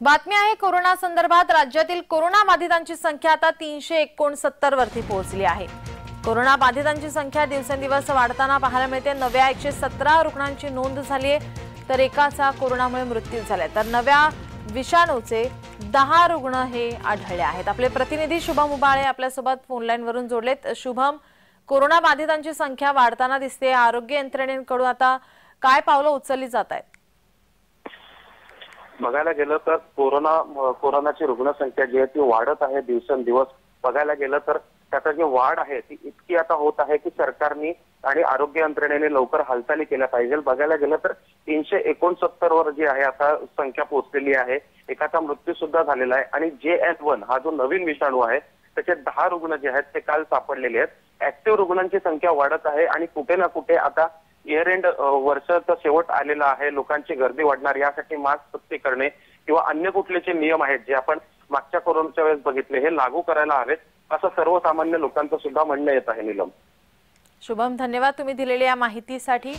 बातमी आहे कोरोना संदर्भात। राज्यातील कोरोना बाधितांची संख्या आता 369 वरती पोहोचली आहे। कोरोना बाधितांची संख्या दिवसेंदिवस वाढताना पाहायला मिळते। नव्या 117 रुग्णांची नोंद झाली आहे, तर एकाचा कोरोनामुळे मृत्यू झालाय, तर नव्या विषाणूचे 10 रुग्ण हे आढळले आहेत। आपले प्रतिनिधी शुभम उबाळे आपल्यासोबत फोन लाईन वरून जोडलेत। शुभम, कोरोना बाधितांची संख्या वाढताना दिसते, आरोग्य यंत्रणेकडून आता काय पावलं उचलली जात आहेत? बघायला गेलं तर कोरोनाची रुग्णसंख्या जी आहे ती वाढत आहे दिवसेंदिवस। बघायला गेलं तर त्याचा जी वाढ आहे ती इतकी आता होत आहे की सरकारने आणि आरोग्य यंत्रणेने लवकर हालचाली केल्या पाहिजे। बघायला गेलं तर 369 वर जी आहे आता संख्या पोहोचलेली आहे। एकाचा मृत्यू सुद्धा झालेला आहे आणि JN1 हा जो नवीन विषाणू आहे त्याचे 10 रुग्ण जे आहेत ते काल सापडलेले आहेत। ऍक्टिव्ह रुग्णांची संख्या वाढत आहे आणि कुठे ना कुठे आता इयर एंड वर्षाचा शेवट आलेला आहे, लोकांची गर्दी वाढणार, यासाठी मास्क सक्ती करणे किंवा अन्य कुठलेचे नियम आहेत जे आपण मागच्या कोरोनाच्या वेळेस बघितले हे लागू करायला हवेत, असं सर्वसामान्य लोकांचं सुद्धा म्हणणं येत आहे। नीलम, शुभम, धन्यवाद तुम्ही दिलेल्या या माहितीसाठी।